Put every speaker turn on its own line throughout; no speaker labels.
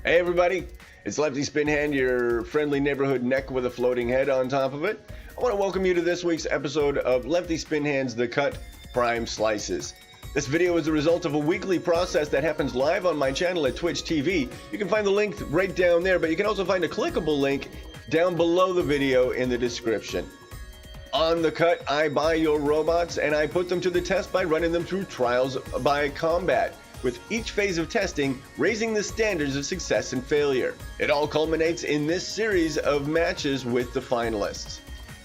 Hey everybody, it's LeftySpinHand, your friendly neighborhood neck with a floating head on top of it. I want to welcome you to this week's episode of LeftySpinHands The Cut Prime Slices. This video is the result of a weekly process that happens live on my channel at Twitch TV. You can find the link right down there, but you can also find a clickable link down below the video in the description. On The Cut, I buy your robots and I put them to the test by running them through trials by combat, with each phase of testing raising the standards of success and failure. It all culminates in this series of matches with the finalists.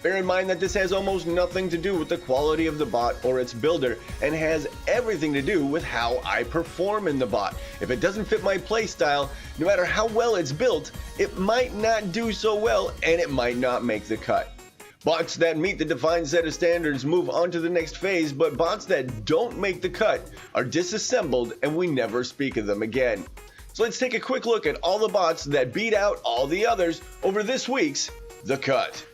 Bear in mind that this has almost nothing to do with the quality of the bot or its builder, and has everything to do with how I perform in the bot. If it doesn't fit my playstyle, no matter how well it's built, it might not do so well and it might not make the cut. Bots that meet the defined set of standards move on to the next phase, but bots that don't make the cut are disassembled and we never speak of them again. So let's take a quick look at all the bots that beat out all the others over this week's The Cut.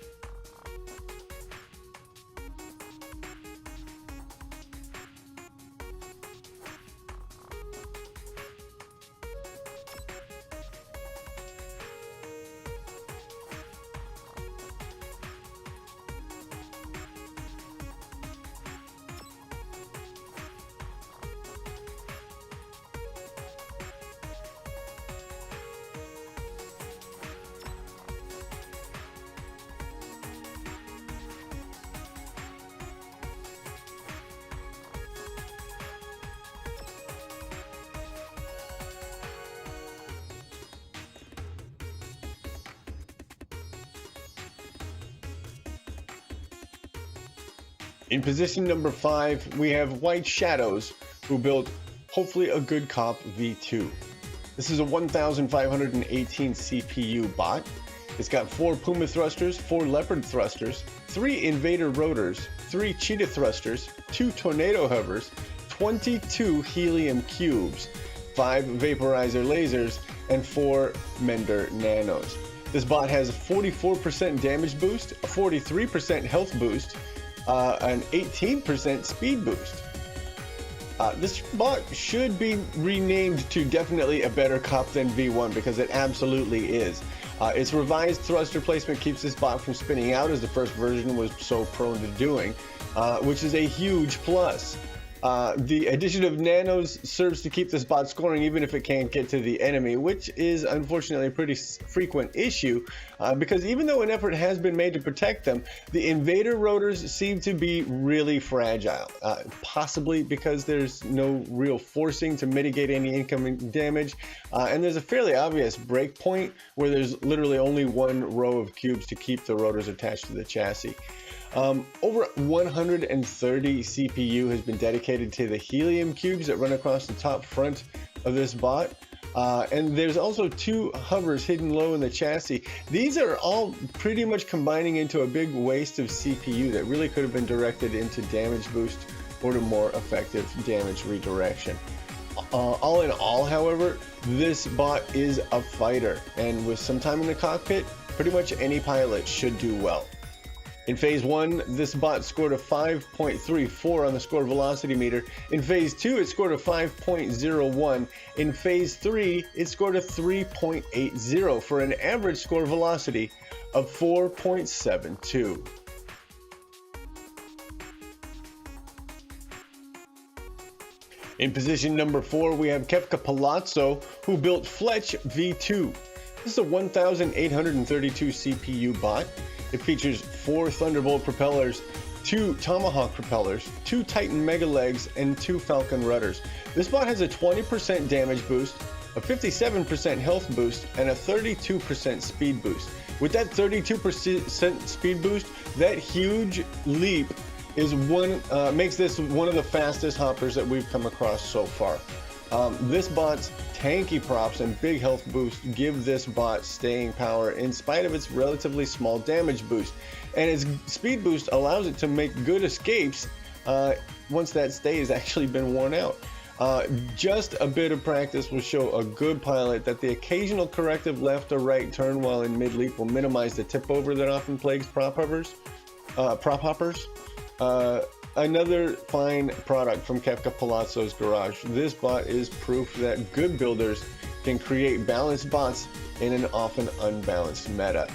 In position number 5, we have White Shadows, who built Hopefully a Good Cop V2. This is a 1518 CPU bot. It's got 4 Puma thrusters, 4 Leopard thrusters, 3 Invader rotors, 3 Cheetah thrusters, 2 Tornado hovers, 22 Helium cubes, 5 Vaporizer lasers, and 4 Mender nanos. This bot has a 44% damage boost, a 43% health boost, an 18% speed boost. This bot should be renamed to definitely a better cop than V1 because it absolutely is. Its revised thruster placement keeps this bot from spinning out, as the first version was so prone to doing, which is a huge plus. The addition of nanos serves to keep this bot scoring even if it can't get to the enemy, which is unfortunately a pretty frequent issue, because even though an effort has been made to protect them, the invader rotors seem to be really fragile, possibly because there's no real forcing to mitigate any incoming damage, and there's a fairly obvious break point where there's literally only one row of cubes to keep the rotors attached to the chassis. Over 130 CPU has been dedicated to the helium cubes that run across the top front of this bot. And there's also 2 hovers hidden low in the chassis. These are all pretty much combining into a big waste of CPU that really could have been directed into damage boost or to more effective damage redirection. All in all, however, this bot is a fighter, and with some time in the cockpit, pretty much any pilot should do well. In phase 1, this bot scored a 5.34 on the score velocity meter. In phase 2, it scored a 5.01. In phase 3, it scored a 3.80 for an average score velocity of 4.72. In position number 4, we have Kefka Palazzo, who built Fletch V2. This is a 1832 CPU bot. It features 4 Thunderbolt propellers, 2 Tomahawk propellers, 2 Titan Mega Legs, and 2 Falcon rudders. This bot has a 20% damage boost, a 57% health boost, and a 32% speed boost. With that 32% speed boost, that huge leap is makes this one of the fastest hoppers that we've come across so far. This bot's tanky props and big health boost give this bot staying power in spite of its relatively small damage boost, and its speed boost allows it to make good escapes once that stay has actually been worn out. Just a bit of practice will show a good pilot that the occasional corrective left or right turn while in mid-leap will minimize the tip over that often plagues prop hoppers. Another fine product from Kefka Palazzo's garage. This bot is proof that good builders can create balanced bots in an often unbalanced meta.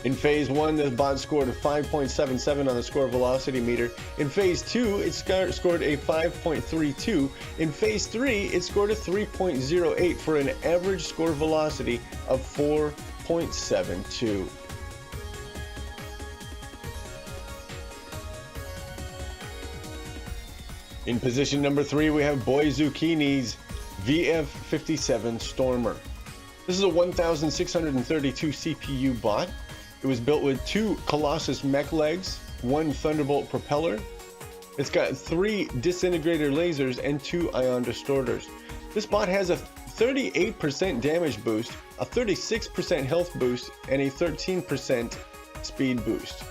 In Phase 1, this bot scored a 5.77 on the score velocity meter. In Phase 2, it scored a 5.32. In Phase 3, it scored a 3.08 for an average score velocity of 4.72. In position number 3, we have Boy Zucchinis VF57 Stormer. This is a 1632 CPU bot. It was built with 2 Colossus mech legs, 1 Thunderbolt propeller. It's got 3 disintegrator lasers and 2 ion distorters. This bot has a 38% damage boost, a 36% health boost, and a 13% speed boost.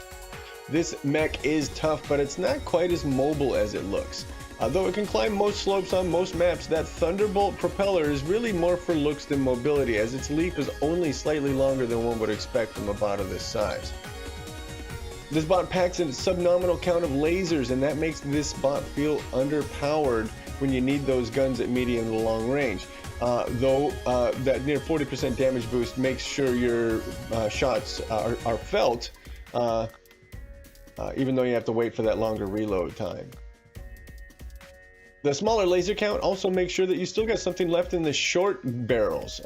This mech is tough, but it's not quite as mobile as it looks. Though it can climb most slopes on most maps, that Thunderbolt propeller is really more for looks than mobility, as its leap is only slightly longer than one would expect from a bot of this size. This bot packs a subnominal count of lasers, and that makes this bot feel underpowered when you need those guns at medium to long range. Though that near 40% damage boost makes sure your shots are felt, even though you have to wait for that longer reload time. The smaller laser count also makes sure that you still got something left in the short barrels.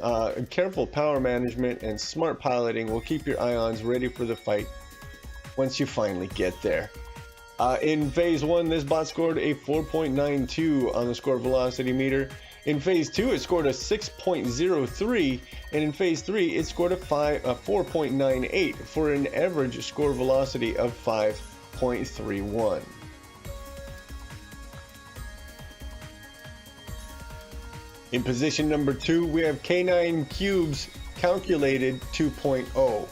Careful power management and smart piloting will keep your ions ready for the fight once you finally get there. In Phase 1, this bot scored a 4.92 on the score velocity meter. In Phase 2, it scored a 6.03, and in Phase 3, it scored a 4.98 for an average score velocity of 5.31. In position number 2, we have Canine Cubes Calculated 2.0.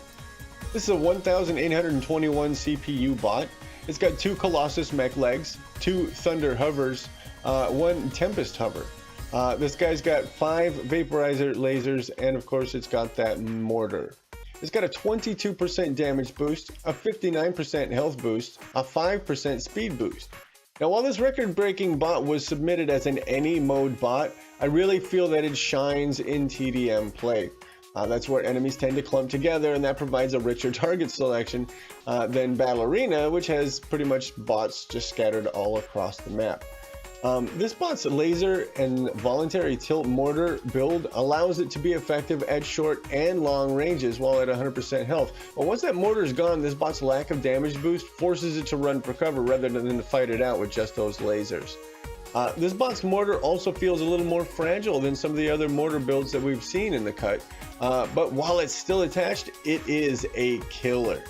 This is a 1821 CPU bot. It's got 2 Colossus mech legs, 2 Thunder hovers, 1 Tempest hover. This guy's got 5 vaporizer lasers, and of course it's got that mortar. It's got a 22% damage boost, a 59% health boost, a 5% speed boost. Now, while this record-breaking bot was submitted as an any mode bot, I really feel that it shines in TDM play. That's where enemies tend to clump together, and that provides a richer target selection than Battle Arena, which has pretty much bots just scattered all across the map. This bot's laser and voluntary tilt mortar build allows it to be effective at short and long ranges while at 100% health. But once that mortar is gone, this bot's lack of damage boost forces it to run for cover rather than to fight it out with just those lasers. This bot's mortar also feels a little more fragile than some of the other mortar builds that we've seen in the cut, but while it's still attached, it is a killer.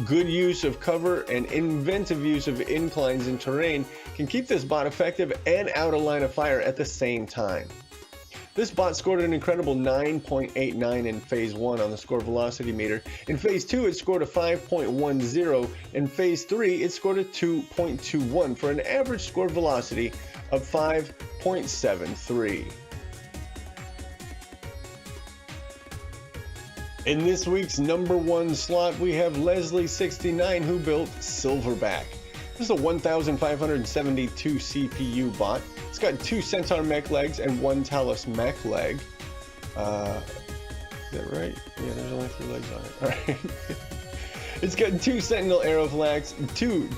Good use of cover and inventive use of inclines and terrain can keep this bot effective and out of line of fire at the same time. This bot scored an incredible 9.89 in Phase 1 on the score velocity meter. In Phase 2, it scored a 5.10. In Phase 3, it scored a 2.21 for an average score velocity of 5.73. In this week's number 1 slot, we have Leslie69, who built Silverback. This is a 1572 CPU bot. It's got 2 Centaur mech legs and 1 Talos mech leg. Is that right? Yeah, there's only 3 legs on it. All right. It's got 2 Sentinel arrow flags, 2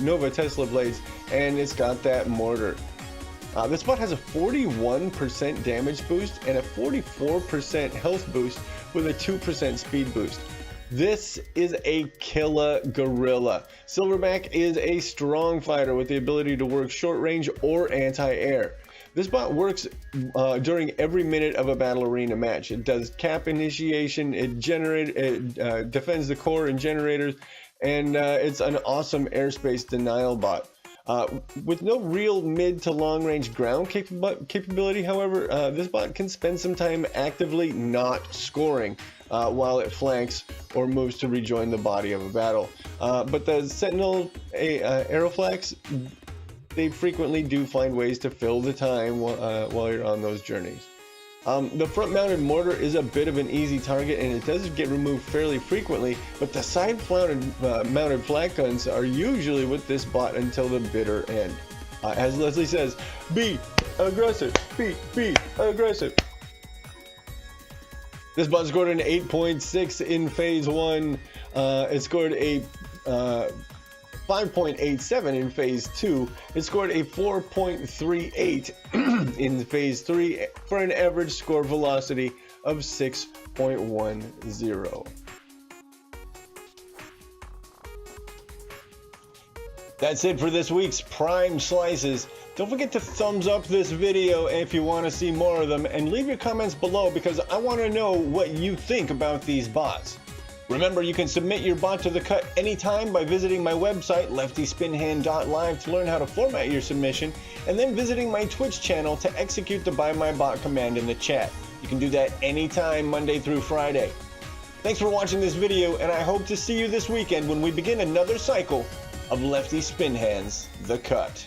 Nova Tesla blades, and it's got that mortar. This bot has a 41% damage boost and a 44% health boost with a 2% speed boost. This is a killer gorilla. Silverback is a strong fighter with the ability to work short range or anti-air. This bot works during every minute of a battle arena match. It does cap initiation, it defends the core and generators, and it's an awesome airspace denial bot. With no real mid to long range ground capability, however, this bot can spend some time actively not scoring while it flanks or moves to rejoin the body of a battle. But the Sentinel Aeroflax, they frequently do find ways to fill the time while you're on those journeys. The front-mounted mortar is a bit of an easy target, and it does get removed fairly frequently, but the side-mounted flat guns are usually with this bot until the bitter end. As Leslie says, be aggressive, be aggressive. This bot scored an 8.6 in phase 1. It scored a 5.87 in phase 2. It scored a 4.38 in phase 3 for an average score velocity of 6.10. That's it for this week's Prime Slices. Don't forget to thumbs up this video if you want to see more of them, and leave your comments below because I want to know what you think about these bots. Remember, you can submit your bot to the cut anytime by visiting my website, LeftySpinHands.live, to learn how to format your submission, and then visiting my Twitch channel to execute the Buy My Bot command in the chat. You can do that anytime, Monday through Friday. Thanks for watching this video, and I hope to see you this weekend when we begin another cycle of LeftySpinHands, The Cut.